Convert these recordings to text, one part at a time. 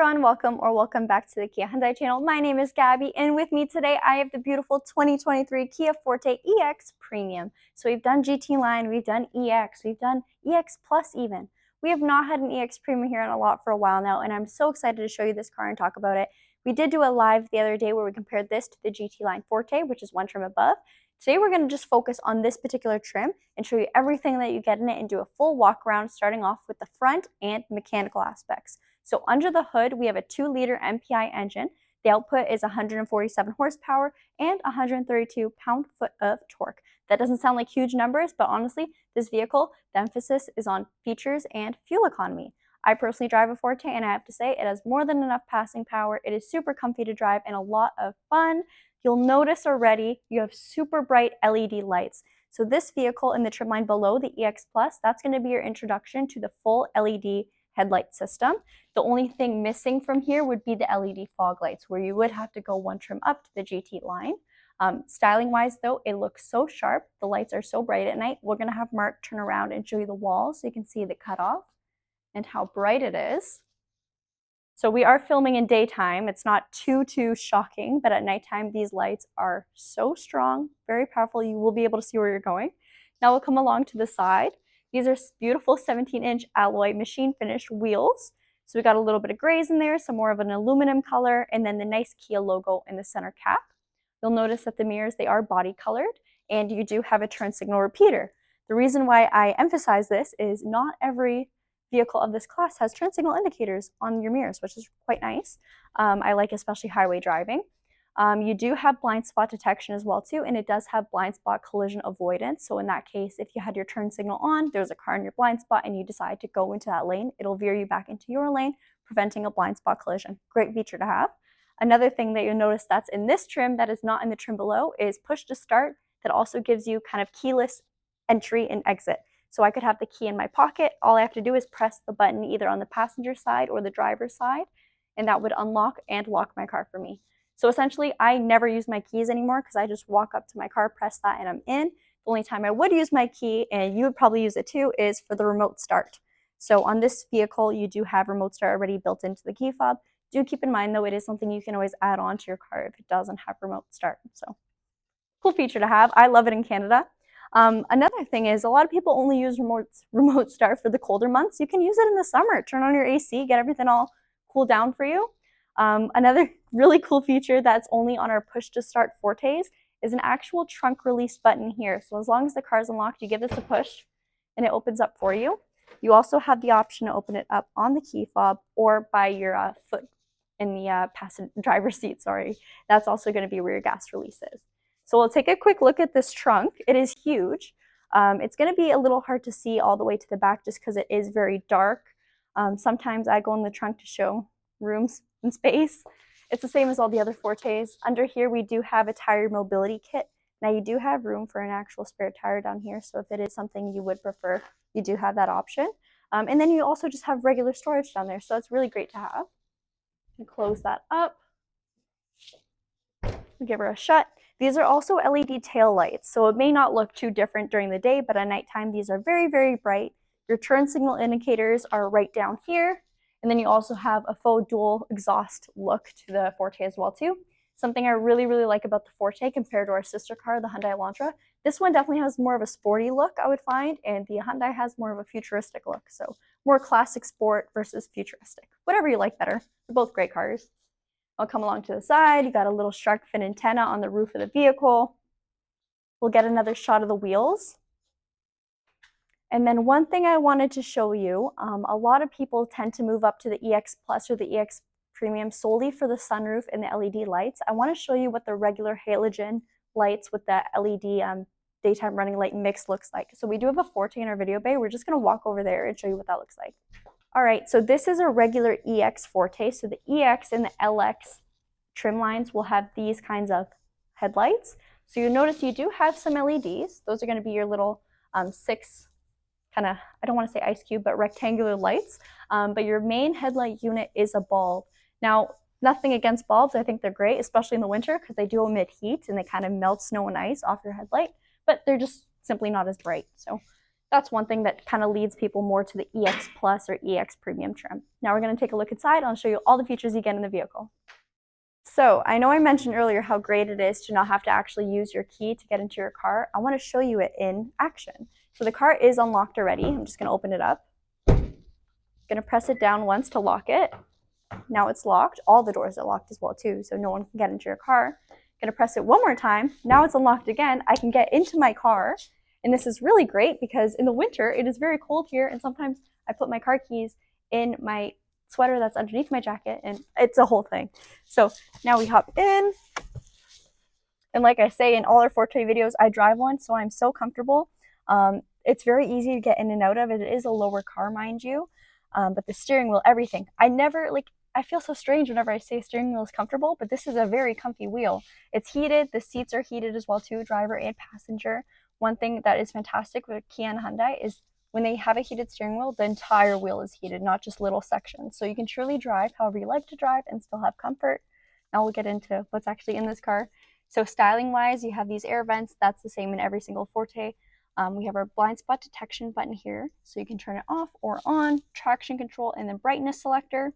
everyone, welcome back to the Kia Hyundai channel. My name is Gabby, and with me today I have the beautiful 2023 Kia Forte EX Premium. So we've done GT line, we've done EX, we've done EX Plus even. We have not had an EX Premium here on a lot for a while now, and I'm so excited to show you this car and talk about it. We did do a live the other day where we compared this to the GT line Forte, which is one trim above. Today we're going to just focus on this particular trim and show you everything that you get in it and do a full walk around, starting off with the front and mechanical aspects. So under the hood, we have a 2-liter MPI engine. The output is 147 horsepower and 132 pound-foot of torque. That doesn't sound like huge numbers, but honestly, this vehicle, the emphasis is on features and fuel economy. I personally drive a Forte, and I have to say it has more than enough passing power. It is super comfy to drive and a lot of fun. You'll notice already you have super bright LED lights. So this vehicle in the trim line below, the EX Plus, that's going to be your introduction to the full LED headlight system. The only thing missing from here would be the LED fog lights, where you would have to go one trim up to the GT line. Styling wise though, it looks so sharp. The lights are so bright at night. We're going to have Mark turn around and show you the wall so you can see the cutoff and how bright it is. So we are filming in daytime. It's not too shocking, but at nighttime these lights are so strong, very powerful. You will be able to see where you're going. Now we'll come along to the side. These are beautiful 17-inch alloy machine finished wheels. So we got a little bit of grays in there, some more of an aluminum color, and then the nice Kia logo in the center cap. You'll notice that the mirrors, they are body colored, and you do have a turn signal repeater. The reason why I emphasize this is not every vehicle of this class has turn signal indicators on your mirrors, which is quite nice. I like especially highway driving. You do have blind spot detection as well too, and it does have blind spot collision avoidance. So in that case, if you had your turn signal on, there's a car in your blind spot and you decide to go into that lane, it'll veer you back into your lane, preventing a blind spot collision. Great feature to have. Another thing that you'll notice that's in this trim that is not in the trim below is push to start. That also gives you kind of keyless entry and exit. So I could have the key in my pocket. All I have to do is press the button either on the passenger side or the driver's side, and that would unlock and lock my car for me. So essentially, I never use my keys anymore because I just walk up to my car, press that, and I'm in. The only time I would use my key, and you would probably use it too, is for the remote start. So on this vehicle, you do have remote start already built into the key fob. Do keep in mind, though, it is something you can always add on to your car if it doesn't have remote start. So cool feature to have. I love it in Canada. Another thing is a lot of people only use remote start for the colder months. You can use it in the summer. Turn on your AC, get everything all cool down for you. Another really cool feature that's only on our push to start Fortes is an actual trunk release button here. So as long as the car is unlocked, you give this a push and it opens up for you. You also have the option to open it up on the key fob or by your foot in the passenger driver's seat, sorry. That's also going to be where your gas release is. So we'll take a quick look at this trunk. It is huge. It's going to be a little hard to see all the way to the back just because it is very dark. Sometimes I go in the trunk to show rooms and space. It's the same as all the other Fortes. Under here we do have a tire mobility kit. Now you do have room for an actual spare tire down here, so if it is something you would prefer, you do have that option. And then you also just have regular storage down there, so it's really great to have. You close that up. Give her a shut. These are also LED tail lights, so it may not look too different during the day, but at nighttime these are very bright. Your turn signal indicators are right down here, and then you also have a faux dual exhaust look to the Forte as well too. Something I really like about the Forte compared to our sister car, the Hyundai Elantra. This one definitely has more of a sporty look, I would find, and the Hyundai has more of a futuristic look, so more classic sport versus futuristic. Whatever you like better. They're both great cars. I'll come along to the side. You got a little shark fin antenna on the roof of the vehicle. We'll get another shot of the wheels. And then one thing I wanted to show you, a lot of people tend to move up to the EX Plus or the EX Premium solely for the sunroof and the LED lights. I want to show you what the regular halogen lights with the LED daytime running light mix looks like. So we do have a Forte in our video bay. We're just going to walk over there and show you what that looks like. All right, so this is a regular EX Forte. So the EX and the LX trim lines will have these kinds of headlights. So you notice you do have some LEDs. Those are going to be your little 6 kind of, I don't want to say ice cube, but rectangular lights. But your main headlight unit is a bulb. Now, nothing against bulbs. I think they're great, especially in the winter because they do emit heat and they kind of melt snow and ice off your headlight, but they're just simply not as bright. So That's one thing that kind of leads people more to the EX Plus or EX Premium trim. Now we're going to take a look inside and I'll show you all the features you get in the vehicle. So I know I mentioned earlier how great it is to not have to actually use your key to get into your car. I want to show you it in action. So the car is unlocked already. I'm just going to open it up. I'm going to press it down once to lock it. Now it's locked. All the doors are locked as well too, so no one can get into your car. I'm going to press it one more time. Now it's unlocked again. I can get into my car. And this is really great because in the winter, it is very cold here. And sometimes I put my car keys in my sweater that's underneath my jacket, and it's a whole thing. So now we hop in. And like I say in all our Forte videos, I drive one, so I'm so comfortable. It's very easy to get in and out of. It is a lower car, mind you. But the steering wheel, everything. I feel so strange whenever I say steering wheel is comfortable, but this is a very comfy wheel. It's heated. The seats are heated as well too, driver and passenger. One thing that is fantastic with Kia and Hyundai is when they have a heated steering wheel, the entire wheel is heated, not just little sections. So you can truly drive however you like to drive and still have comfort. Now we'll get into what's actually in this car. So styling wise, you have these air vents. That's the same in every single Forte. We have our blind spot detection button here, so you can turn it off or on, traction control, and then brightness selector.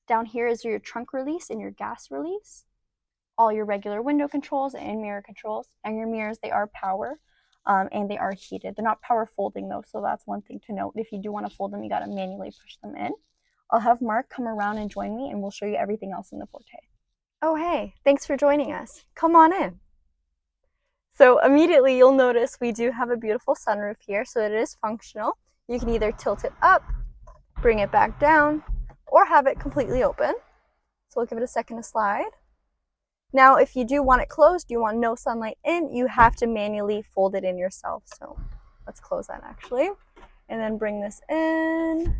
Down here is your trunk release and your gas release. All your regular window controls and mirror controls. And your mirrors, they are power. And they are heated. They're not power folding though, so that's one thing to note. If you do want to fold them, you got to manually push them in. I'll have Mark come around and join me, and we'll show you everything else in the Forte. Oh hey, thanks for joining us. Come on in. So immediately you'll notice we do have a beautiful sunroof here, so it is functional. You can either tilt it up, bring it back down, or have it completely open. So we'll give it a second to slide. Now, if you do want it closed, you want no sunlight in, you have to manually fold it in yourself. So let's close that actually. And then bring this in.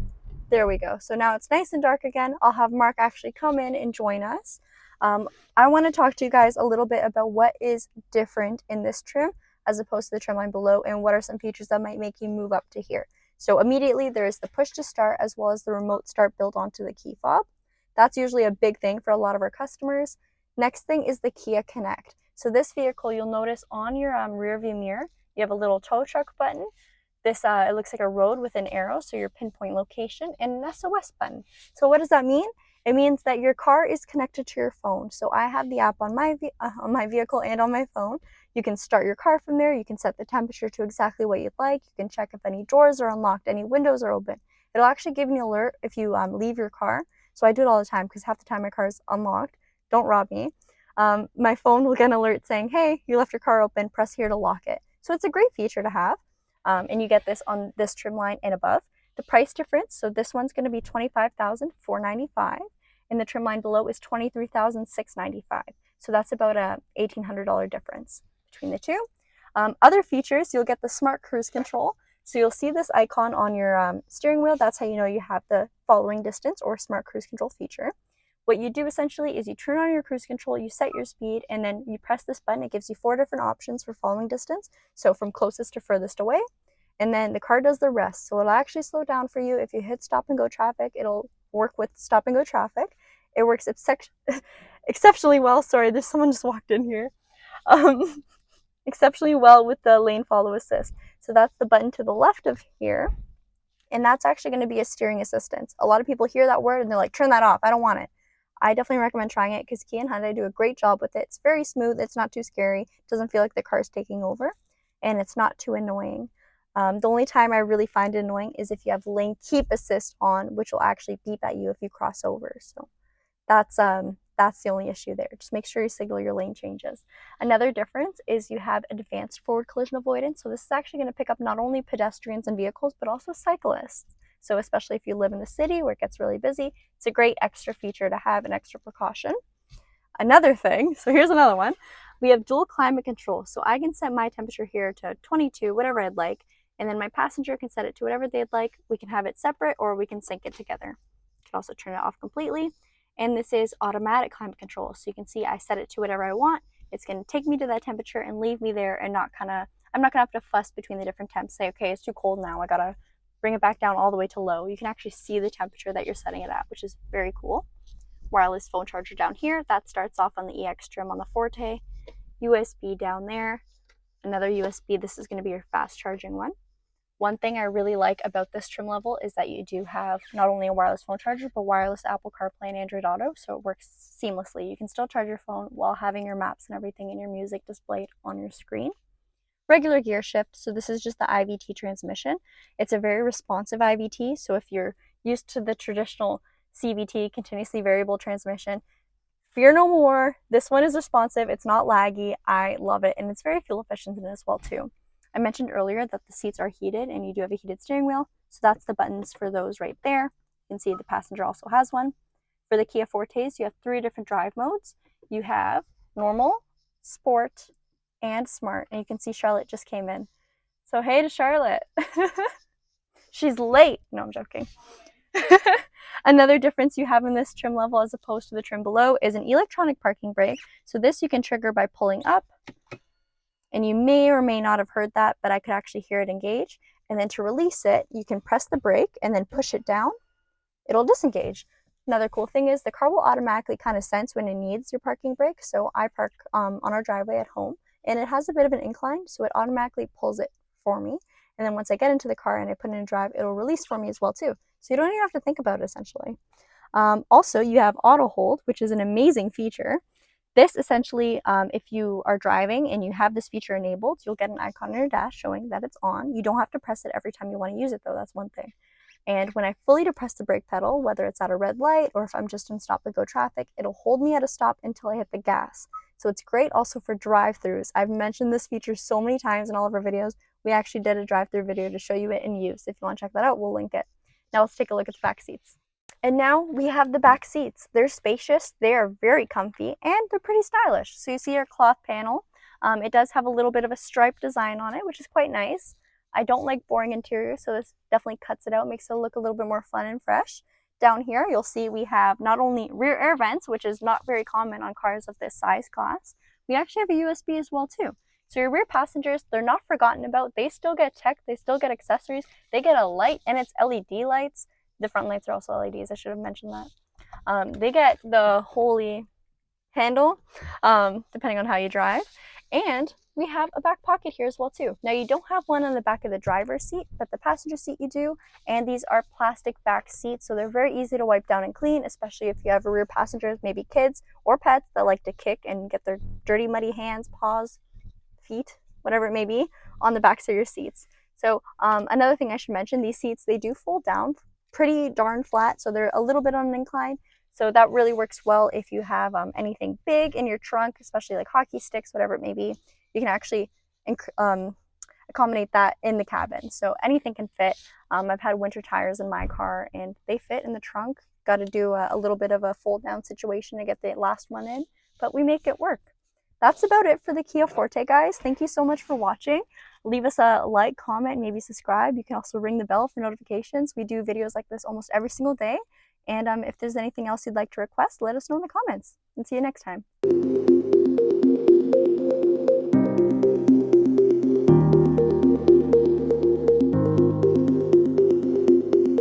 There we go. So now it's nice and dark again. I'll have Mark actually come in and join us. I want to talk to you guys a little bit about what is different in this trim as opposed to the trim line below, and what are some features that might make you move up to here. So immediately there is the push to start as well as the remote start built onto the key fob. That's usually a big thing for a lot of our customers. Next thing is the Kia Connect. So this vehicle, you'll notice on your rear view mirror, you have a little tow truck button. This it looks like a road with an arrow, so your pinpoint location, and an SOS button. So what does that mean? It means that your car is connected to your phone. So I have the app on my vehicle and on my phone. You can start your car from there. You can set the temperature to exactly what you'd like. You can check if any doors are unlocked, any windows are open. It'll actually give you an alert if you leave your car. So I do it all the time because half the time my car is unlocked. Don't rob me. My phone will get an alert saying, hey, you left your car open, press here to lock it. So it's a great feature to have. And you get this on this trim line and above. The price difference, so this one's going to be $25,495, and the trim line below is $23,695. So that's about a $1,800 difference between the two. Other features, you'll get the smart cruise control. So you'll see this icon on your steering wheel. That's how you know you have the following distance or smart cruise control feature. What you do essentially is you turn on your cruise control, you set your speed, and then you press this button. It gives you 4 different options for following distance. So from closest to furthest away. And then the car does the rest. So it'll actually slow down for you. If you hit stop and go traffic, it'll work with stop and go traffic. It works exceptionally well. Sorry, there's someone just walked in here. Exceptionally well with the lane follow assist. So that's the button to the left of here. And that's actually going to be a steering assistance. A lot of people hear that word and they're like, turn that off. I don't want it. I definitely recommend trying it because Kia and Hyundai do a great job with it. It's very smooth. It's not too scary. It doesn't feel like the car's taking over. And it's not too annoying. The only time I really find it annoying is if you have lane keep assist on, which will actually beep at you if you cross over. So that's the only issue there. Just make sure you signal your lane changes. Another difference is you have advanced forward collision avoidance. So this is actually going to pick up not only pedestrians and vehicles, but also cyclists. So especially if you live in the city where it gets really busy, it's a great extra feature to have, an extra precaution. Another thing, so here's another one. We have dual climate control. So I can set my temperature here to 22, whatever I'd like, and then my passenger can set it to whatever they'd like. We can have it separate or we can sync it together. You can also turn it off completely. And this is automatic climate control. So you can see I set it to whatever I want. It's going to take me to that temperature and leave me there, and I'm not going to have to fuss between the different temps. Say, okay, it's too cold now. I got to bring it back down all the way to low. You can actually see the temperature that you're setting it at, which is very cool. Wireless phone charger down here. That starts off on the EX trim on the Forte. USB down there. Another USB. This is going to be your fast charging one. One thing I really like about this trim level is that you do have not only a wireless phone charger, but wireless Apple CarPlay and Android Auto, so it works seamlessly. You can still charge your phone while having your maps and everything and your music displayed on your screen. Regular gear shift, so this is just the IVT transmission. It's a very responsive IVT, so if you're used to the traditional CVT, continuously variable transmission, fear no more. This one is responsive, it's not laggy, I love it, and it's very fuel efficient as well too. I mentioned earlier that the seats are heated and you do have a heated steering wheel, so that's the buttons for those right there. You can see the passenger also has one. For the Kia Fortes, you have 3 different drive modes. You have normal, sport, and smart, and you can see Charlotte just came in. So hey to Charlotte. She's late. No, I'm joking. Another difference you have in this trim level as opposed to the trim below is an electronic parking brake. So this you can trigger by pulling up, and you may or may not have heard that, but I could actually hear it engage. And then to release it, you can press the brake and then push it down. It'll disengage. Another cool thing is the car will automatically kind of sense when it needs your parking brake. So I park on our driveway at home, and it has a bit of an incline, so it automatically pulls it for me. And then once I get into the car and I put it in drive, it'll release for me as well too. So you don't even have to think about it essentially. Also, you have auto hold, which is an amazing feature. This essentially, if you are driving and you have this feature enabled, you'll get an icon on your dash showing that it's on. You don't have to press it every time you want to use it though, that's one thing. And when I fully depress the brake pedal, whether it's at a red light or if I'm just in stop and go traffic, it'll hold me at a stop until I hit the gas. So it's great also for drive-throughs. I've mentioned this feature so many times in all of our videos. We actually did a drive-through video to show you it in use. If you want to check that out, we'll link it. Now let's take a look at the back seats. And now we have the back seats. They're spacious, they are very comfy, and they're pretty stylish. So you see your cloth panel. It does have a little bit of a stripe design on it, which is quite nice. I don't like boring interiors, so this definitely cuts it out, makes it look a little bit more fun and fresh. Down here, you'll see we have not only rear air vents, which is not very common on cars of this size class, we actually have a USB as well too. So your rear passengers, they're not forgotten about. They still get tech, they still get accessories. They get a light, and it's LED lights. The front lights are also LEDs, I should have mentioned that. They get the holy handle, depending on how you drive. And we have a back pocket here as well too. Now you don't have one on the back of the driver's seat, but the passenger seat you do, and these are plastic back seats, so they're very easy to wipe down and clean, especially if you have rear passengers, maybe kids or pets that like to kick and get their dirty, muddy hands, paws, feet, whatever it may be, on the backs of your seats. So another thing I should mention, these seats, they do fold down pretty darn flat, so they're a little bit on an incline. So that really works well if you have anything big in your trunk, especially like hockey sticks, whatever it may be. You can actually accommodate that in the cabin. So anything can fit. I've had winter tires in my car and they fit in the trunk. Got to do a little bit of a fold down situation to get the last one in, but we make it work. That's about it for the Kia Forte, guys. Thank you so much for watching. Leave us a like, comment, maybe subscribe. You can also ring the bell for notifications. We do videos like this almost every single day. And if there's anything else you'd like to request, let us know in the comments. And see you next time.